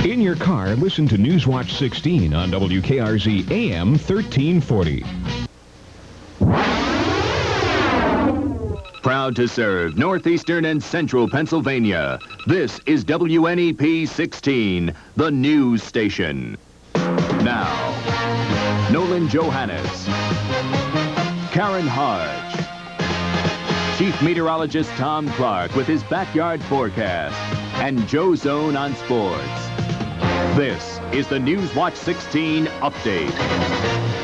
In your car, listen to Newswatch 16 on WKRZ AM 1340. Proud to serve northeastern and central Pennsylvania. This is WNEP 16, the news station. Now, Nolan Johannes, Karen Harch, Chief Meteorologist Tom Clark with his backyard forecast, and Joe Zone on sports. This is the Newswatch 16 update.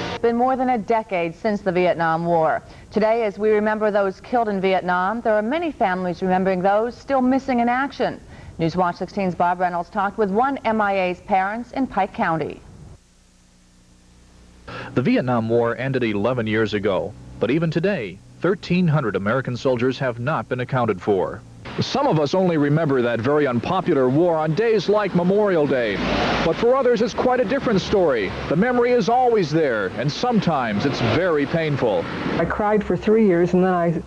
It's been more than a decade since the Vietnam War. Today, as we remember those killed in Vietnam, there are many families remembering those still missing in action. Newswatch 16's Bob Reynolds talked with one MIA's parents in Pike County. The Vietnam War ended 11 years ago, but even today, 1,300 American soldiers have not been accounted for. Some of us only remember that very unpopular war on days like Memorial Day. But for others, it's quite a different story. The memory is always there, and sometimes it's very painful. I cried for 3 years, and then I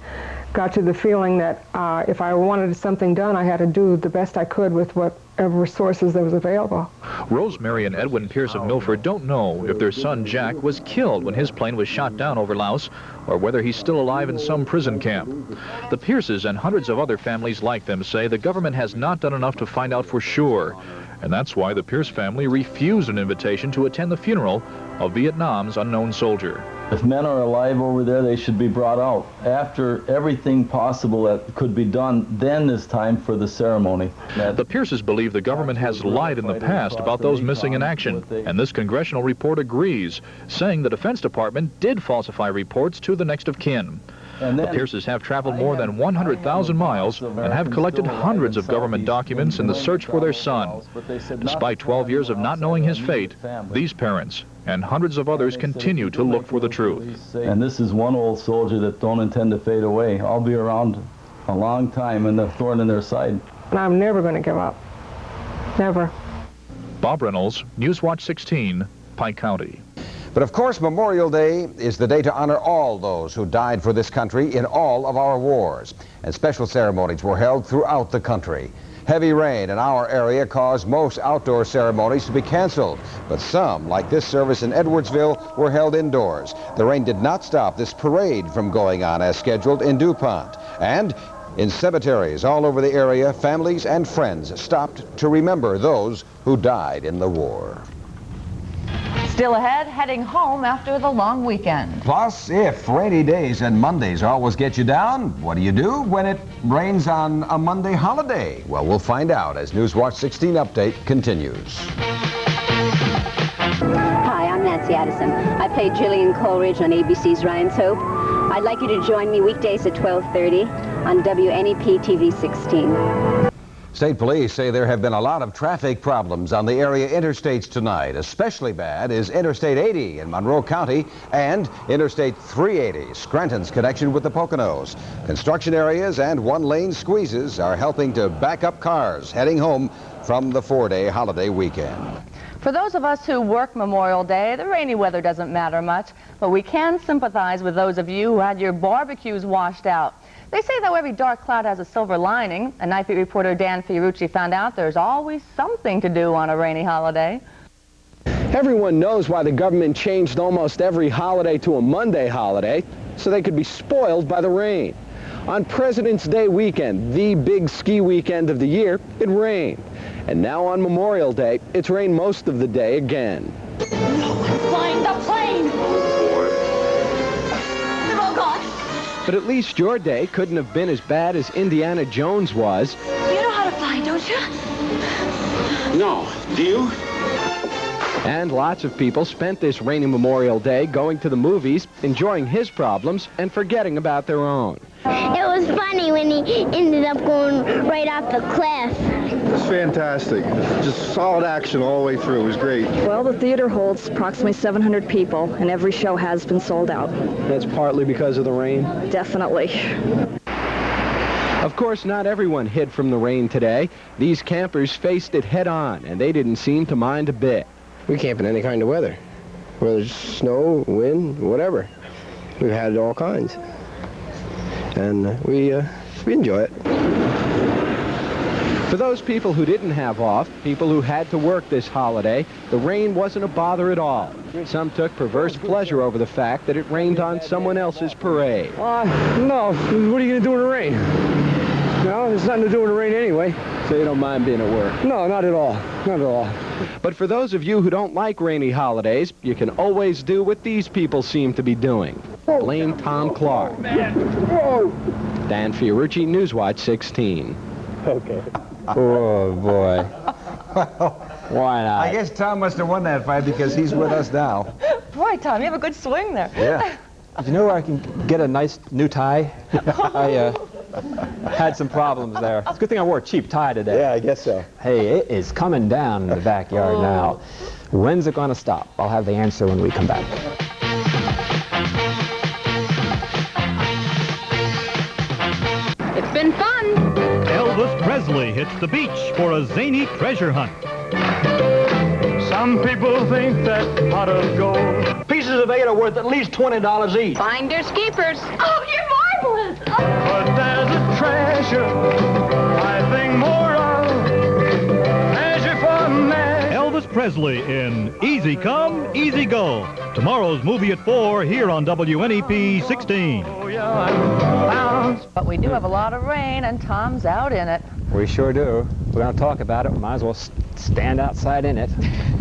got to the feeling that if I wanted something done, I had to do the best I could with whatever resources there was available. Rosemary and Edwin Pierce of Milford don't know if their son Jack was killed when his plane was shot down over Laos, or whether he's still alive in some prison camp. The Pierces and hundreds of other families like them say the government has not done enough to find out for sure. And that's why the Pierce family refused an invitation to attend the funeral of Vietnam's unknown soldier. If men are alive over there, they should be brought out. After everything possible that could be done, then is time for the ceremony. The Pierces believe the government has lied in the past about those missing in action, and this congressional report agrees, saying the Defense Department did falsify reports to the next of kin. The Pierces have traveled more than 100,000 miles and have collected hundreds of government documents in the search for their son. Despite 12 years of not knowing his fate, these parents and hundreds of others continue to look for the truth. And this is one old soldier that don't intend to fade away. I'll be around a long time and the thorn in their side. And I'm never going to give up. Never. Bob Reynolds, Newswatch 16, Pike County. But of course, Memorial Day is the day to honor all those who died for this country in all of our wars. And special ceremonies were held throughout the country. Heavy rain in our area caused most outdoor ceremonies to be canceled, but some, like this service in Edwardsville, were held indoors. The rain did not stop this parade from going on as scheduled in DuPont. And in cemeteries all over the area, families and friends stopped to remember those who died in the war. Still ahead, heading home after the long weekend. Plus, if rainy days and Mondays always get you down, what do you do when it rains on a Monday holiday? Well, we'll find out as Newswatch 16 Update continues. Hi, I'm Nancy Addison. I play Gillian Coleridge on ABC's Ryan's Hope. I'd like you to join me weekdays at 12:30 on WNEP TV 16. State police say there have been a lot of traffic problems on the area interstates tonight. Especially bad is Interstate 80 in Monroe County and Interstate 380, Scranton's connection with the Poconos. Construction areas and one-lane squeezes are helping to back up cars heading home from the four-day holiday weekend. For those of us who work Memorial Day, the rainy weather doesn't matter much, but we can sympathize with those of you who had your barbecues washed out. They say, though, every dark cloud has a silver lining. And Night Beat reporter Dan Fiorucci found out there's always something to do on a rainy holiday. Everyone knows why the government changed almost every holiday to a Monday holiday, so they could be spoiled by the rain. On President's Day weekend, the big ski weekend of the year, it rained. And now on Memorial Day, it's rained most of the day again. No one's flying the plane! They're all gone. But at least your day couldn't have been as bad as Indiana Jones was. You know how to fly, don't you? No. Do you? And lots of people spent this rainy Memorial Day going to the movies, enjoying his problems, and forgetting about their own. It was funny when he ended up going right off the cliff. It was fantastic. Just solid action all the way through. It was great. Well, the theater holds approximately 700 people, and every show has been sold out. That's partly because of the rain? Definitely. Of course, not everyone hid from the rain today. These campers faced it head-on, and they didn't seem to mind a bit. We camp in any kind of weather, whether it's snow, wind, whatever. We've had all kinds, and we enjoy it. For those people who didn't have off, people who had to work this holiday, the rain wasn't a bother at all. Some took perverse pleasure over the fact that it rained on someone else's parade. No, what are you going to do in the rain? No, there's nothing to do in the rain anyway. So you don't mind being at work? No, not at all. Not at all. But for those of you who don't like rainy holidays, you can always do what these people seem to be doing. Blame Tom Clark. Dan Fiorucci, Newswatch 16. Okay. Oh, boy. Why not? I guess Tom must have won that fight because he's with us now. Boy, Tom, you have a good swing there. Yeah. You know where I can get a nice new tie? I had some problems there. It's a good thing I wore a cheap tie today. Yeah, I guess so. Hey, it is coming down in the backyard now. When's it going to stop? I'll have the answer when we come back. It's been fun. Elvis Presley hits the beach for a zany treasure hunt. Some people think that pot of gold. Pieces of 8 are worth at least $20 each. Finders keepers. Oh, you're marvelous. But there's a treasure I think more of. Treasure for man. Elvis Presley in Easy Come, Easy Go. Tomorrow's movie at 4 here on WNEP 16. Oh, yeah, I'm bound. But we do have a lot of rain, and Tom's out in it. We sure do. We're going to talk about it. We might as well stand outside in it.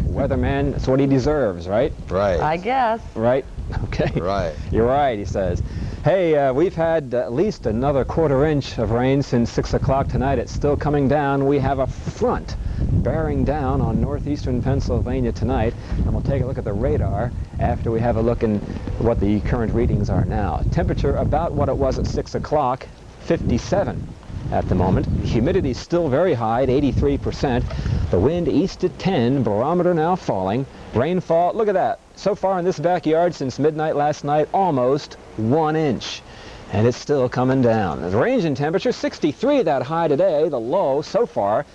Weatherman, that's what he deserves, right? Right. I guess. Right? Okay. Right. You're right, he says. Hey, we've had at least another quarter-inch of rain since 6 o'clock tonight. It's still coming down. We have a front bearing down on northeastern Pennsylvania tonight, and we'll take a look at the radar after we have a look in what the current readings are now. Temperature about what it was at 6 o'clock, 57 at the moment. Humidity still very high at 83%. The wind east at 10, barometer now falling. Rainfall, look at that. So far in this backyard since midnight last night, almost 1 inch. And it's still coming down. The range in temperature, 63 that high today. The low so far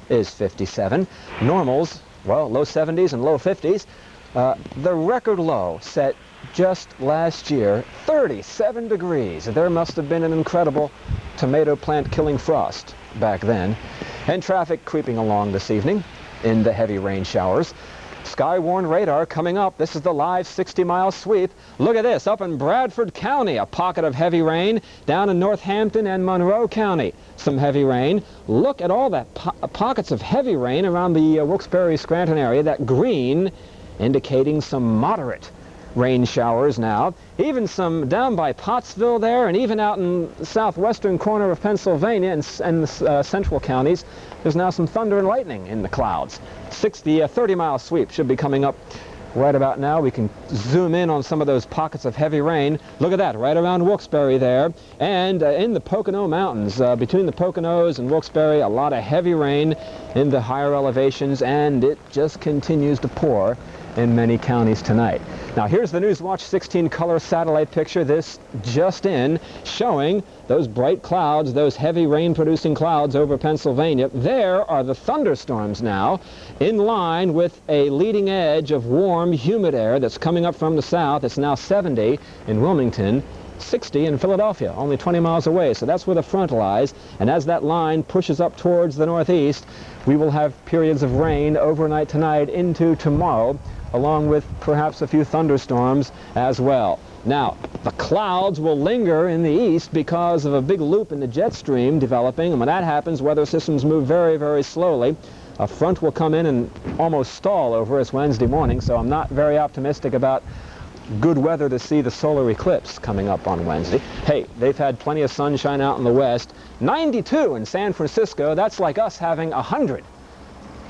is 57. Normals, well, low 70s and low 50s. The record low set just last year, 37 degrees. There must have been an incredible tomato plant killing frost back then. And traffic creeping along this evening in the heavy rain showers. Sky-warned radar coming up. This is the live 60-mile sweep. Look at this, up in Bradford County, a pocket of heavy rain. Down in Northampton and Monroe County, some heavy rain. Look at all that pockets of heavy rain around the Wilkes-Barre, Scranton area. That green indicating some moderate rain showers now. Even some down by Pottsville there, and even out in the southwestern corner of Pennsylvania and the central counties, there's now some thunder and lightning in the clouds. The 30-mile sweep should be coming up right about now. We can zoom in on some of those pockets of heavy rain. Look at that, right around Wilkes-Barre there. And in the Pocono Mountains, between the Poconos and Wilkes-Barre, a lot of heavy rain in the higher elevations, and it just continues to pour in many counties tonight. Now here's the Newswatch 16 color satellite picture, this just in, showing those bright clouds, those heavy rain producing clouds over Pennsylvania. There are the thunderstorms now, in line with a leading edge of warm, humid air that's coming up from the south. It's now 70 in Wilmington, 60 in Philadelphia, only 20 miles away. So that's where the front lies. And as that line pushes up towards the northeast, we will have periods of rain overnight tonight into tomorrow, along with perhaps a few thunderstorms as well. Now, the clouds will linger in the east because of a big loop in the jet stream developing, and when that happens, weather systems move very, very slowly. A front will come in and almost stall over us Wednesday morning, so I'm not very optimistic about good weather to see the solar eclipse coming up on Wednesday. Hey, they've had plenty of sunshine out in the west. 92 in San Francisco, that's like us having 100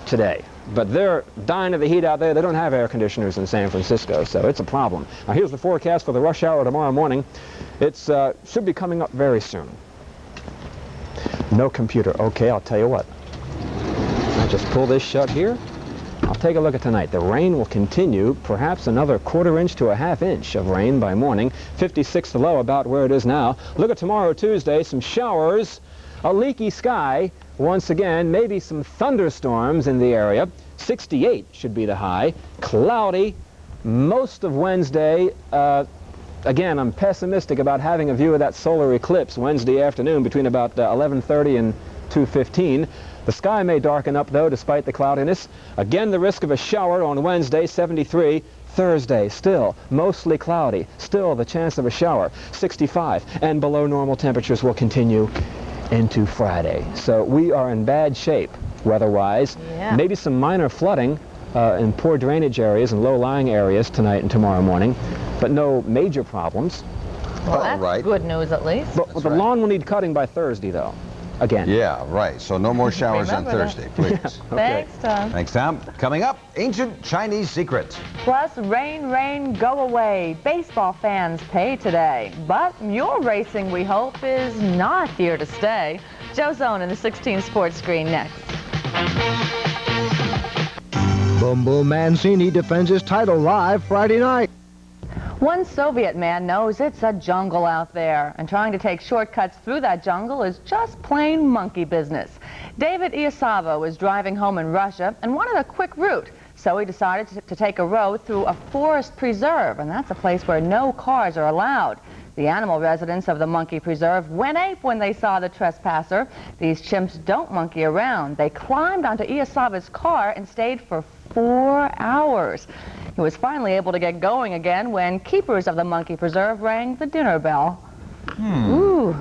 today. But they're dying of the heat out there. They don't have air conditioners in San Francisco, so it's a problem. Now here's the forecast for the rush hour tomorrow morning. It should be coming up very soon. No computer. Okay, I'll tell you what. I'll just pull this shut here. I'll take a look at tonight. The rain will continue, perhaps another quarter-inch to a half-inch of rain by morning. 56 the low, about where it is now. Look at tomorrow, Tuesday, some showers, a leaky sky. Once again, maybe some thunderstorms in the area. 68 should be the high. Cloudy most of Wednesday. Again, I'm pessimistic about having a view of that solar eclipse Wednesday afternoon between about 11:30 and 2:15. The sky may darken up, though, despite the cloudiness. Again, the risk of a shower on Wednesday, 73. Thursday, still mostly cloudy. Still the chance of a shower, 65. And below normal temperatures will continue into Friday. So we are in bad shape weather-wise. Yeah. Maybe some minor flooding in poor drainage areas and low-lying areas tonight and tomorrow morning, but no major problems. Well, that's good news at least. But the lawn will need cutting by Thursday, though. Again. Yeah, right. So no more showers on Thursday, please. Okay. Thanks, Tom. Thanks, Tom. Coming up, ancient Chinese secrets. Plus, rain, rain, go away. Baseball fans pay today. But mule racing, we hope, is not here to stay. Joe Zone in the 16 Sports Screen next. Boom Boom Mancini defends his title live Friday night. One Soviet man knows it's a jungle out there, and trying to take shortcuts through that jungle is just plain monkey business. David Iosava was driving home in Russia and wanted a quick route, so he decided to take a road through a forest preserve, and that's a place where no cars are allowed. The animal residents of the monkey preserve went ape when they saw the trespasser. These chimps don't monkey around. They climbed onto Iosava's car and stayed for 4 hours. He was finally able to get going again when keepers of the monkey preserve rang the dinner bell. Ooh.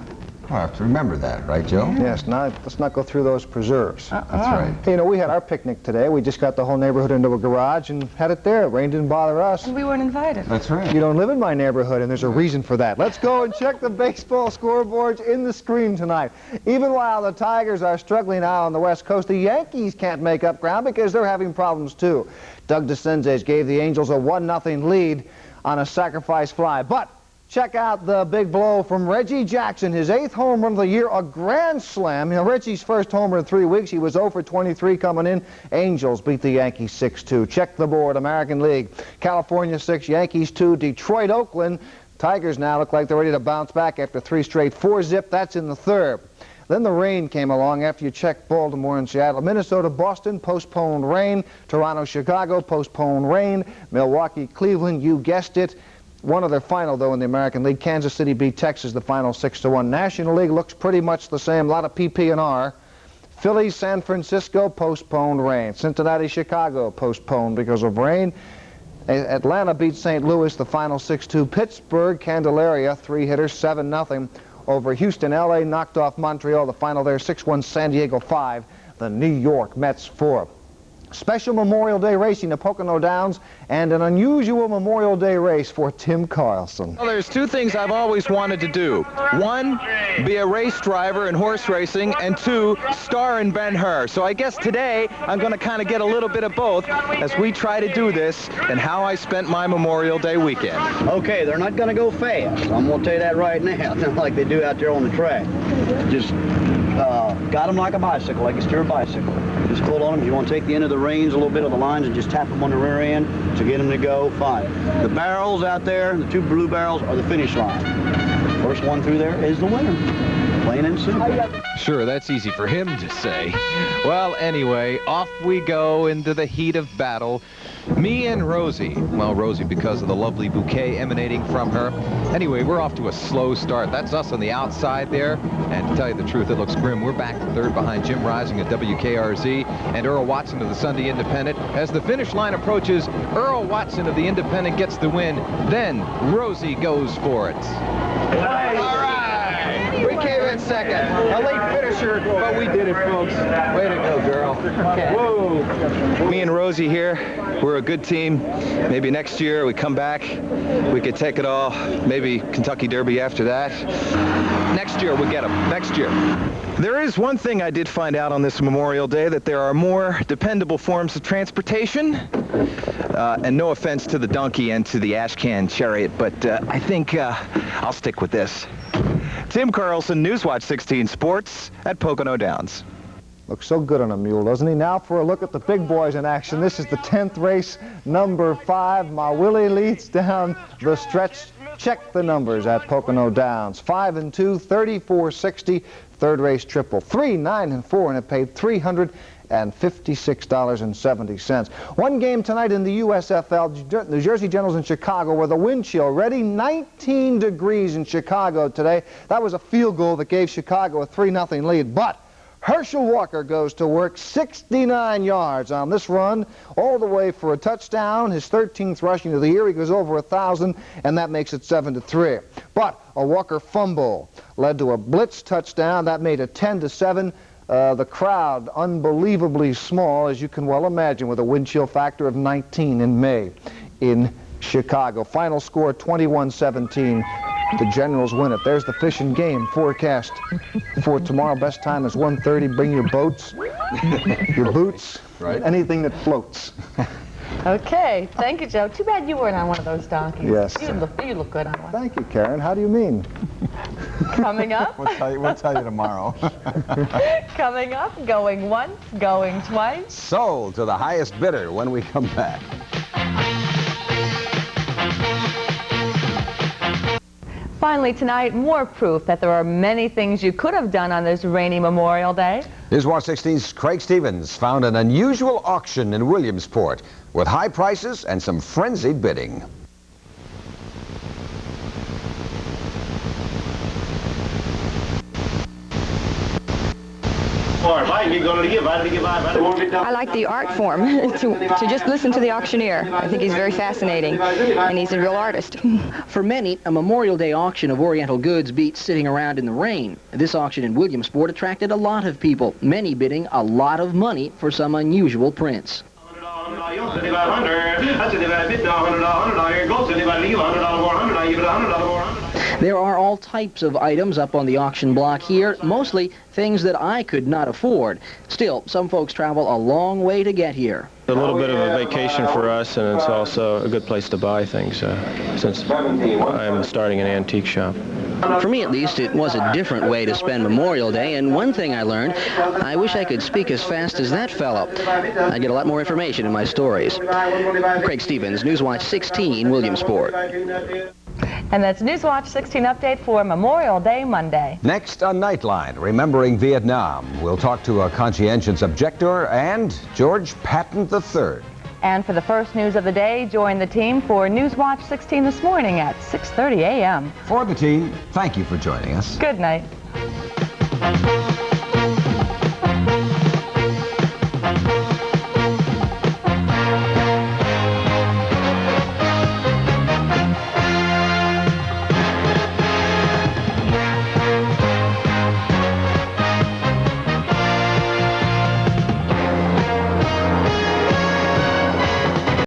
I'll have to remember that, right, Joe? Yes, let's not go through those preserves. That's right. You know, we had our picnic today. We just got the whole neighborhood into a garage and had it there. Rain didn't bother us. And we weren't invited. That's right. You don't live in my neighborhood, and there's a reason for that. Let's go and check the baseball scoreboards in the screen tonight. Even while the Tigers are struggling out on the West Coast, the Yankees can't make up ground because they're having problems, too. Doug DeCinces gave the Angels a 1-0 lead on a sacrifice fly. But check out the big blow from Reggie Jackson, his 8th home run of the year, a grand slam. You know, Reggie's first homer in 3 weeks. He was 0 for 23 coming in. Angels beat the Yankees 6-2. Check the board, American League. California 6, Yankees 2, Detroit, Oakland. Tigers now look like they're ready to bounce back after 3 straight 4-zip. That's in the 3rd. Then the rain came along after you checked Baltimore and Seattle. Minnesota, Boston, postponed rain. Toronto, Chicago, postponed rain. Milwaukee, Cleveland, you guessed it. One other final, though, in the American League. Kansas City beat Texas, the final 6-1. National League looks pretty much the same. A lot of PP&R. Philly, San Francisco, postponed rain. Cincinnati, Chicago, postponed because of rain. Atlanta beat St. Louis, the final 6-2. Pittsburgh, Candelaria, 3-hitters, 7-0. Over Houston, L.A. knocked off Montreal, the final there, 6-1. San Diego, 5. The New York Mets, 4. Special Memorial Day racing at Pocono Downs, and an unusual Memorial Day race for Tim Karlson. Well, there's 2 things I've always wanted to do. 1, be a race driver in horse racing, and 2, star in Ben-Hur. So I guess today I'm going to kind of get a little bit of both as we try to do this and how I spent my Memorial Day weekend. Okay, they're not going to go fast. I'm going to tell you that right now, like they do out there on the track. Just got them like a bicycle, like you steer a bicycle. Just pull on them. You want to take the end of the reins, a little bit of the lines, and just tap them on the rear end to get them to go. Fine. The barrels out there, the 2 blue barrels, are the finish line. First one through there is the winner. Plain and simple. Sure, that's easy for him to say. Well, anyway, off we go into the heat of battle. Me and Rosie. Well, Rosie because of the lovely bouquet emanating from her. Anyway, we're off to a slow start. That's us on the outside there. And to tell you the truth, it looks grim. We're back to 3rd behind Jim Rising at WKRZ and Earl Watson of the Sunday Independent. As the finish line approaches, Earl Watson of the Independent gets the win. Then Rosie goes for it. All right. We came in second. A late finisher, but we did it, folks. Way to go, girl. Okay. Whoa. Me and Rosie here, we're a good team. Maybe next year we come back, we could take it all. Maybe Kentucky Derby after that. Next year we'll get them. Next year. There is one thing I did find out on this Memorial Day, that there are more dependable forms of transportation. And no offense to the donkey and to the ashcan chariot, but I think I'll stick with this. Tim Karlson, Newswatch 16 Sports at Pocono Downs. Looks so good on a mule, doesn't he? Now for a look at the big boys in action. This is the 10th race, number 5. My Willie leads down the stretch. Check the numbers at Pocono Downs. 5 and 2, 34.60. 3rd race triple. 3, 9 and 4, and it paid $356.70. One game tonight in the USFL, New Jersey Generals in Chicago, where the wind chill ready, 19 degrees in Chicago today. That was a field goal that gave Chicago a 3-0 lead, but Herschel Walker goes to work 69 yards on this run, all the way for a touchdown. His 13th rushing of the year. He goes over 1,000, and that makes it 7-3. But a Walker fumble led to a blitz touchdown. That made it 10-7. The crowd unbelievably small, as you can well imagine, with a wind chill factor of 19 in May in Chicago. Final score 21-17. The Generals win it. There's the Fish and Game forecast for tomorrow. Best time is 1:30. Bring your boats, your boots, right? Anything that floats. Okay, thank you, Joe. Too bad you weren't on one of those donkeys. Yes. You look good on one. Thank you, Karen. How do you mean? Coming up. We'll tell you tomorrow. Coming up, going once, going twice. Sold to the highest bidder when we come back. Finally tonight, more proof that there are many things you could have done on this rainy Memorial Day. Newswatch 16's Craig Stevens found an unusual auction in Williamsport with high prices and some frenzied bidding. I like the art form, to just listen to the auctioneer. I think he's very fascinating, and he's a real artist. For many, a Memorial Day auction of Oriental goods beats sitting around in the rain. This auction in Williamsport attracted a lot of people, many bidding a lot of money for some unusual prints. There are all types of items up on the auction block here, mostly things that I could not afford. Still, some folks travel a long way to get here. A little bit of a vacation for us, and it's also a good place to buy things, since I'm starting an antique shop. For me, at least, it was a different way to spend Memorial Day, and one thing I learned, I wish I could speak as fast as that fellow. I get a lot more information in my stories. Craig Stevens, Newswatch 16, Williamsport. And that's Newswatch 16 update for Memorial Day Monday. Next on Nightline, remembering Vietnam. We'll talk to a conscientious objector and George Patton III. And for the first news of the day, join the team for Newswatch 16 this morning at 6:30 a.m. For the team, thank you for joining us. Good night.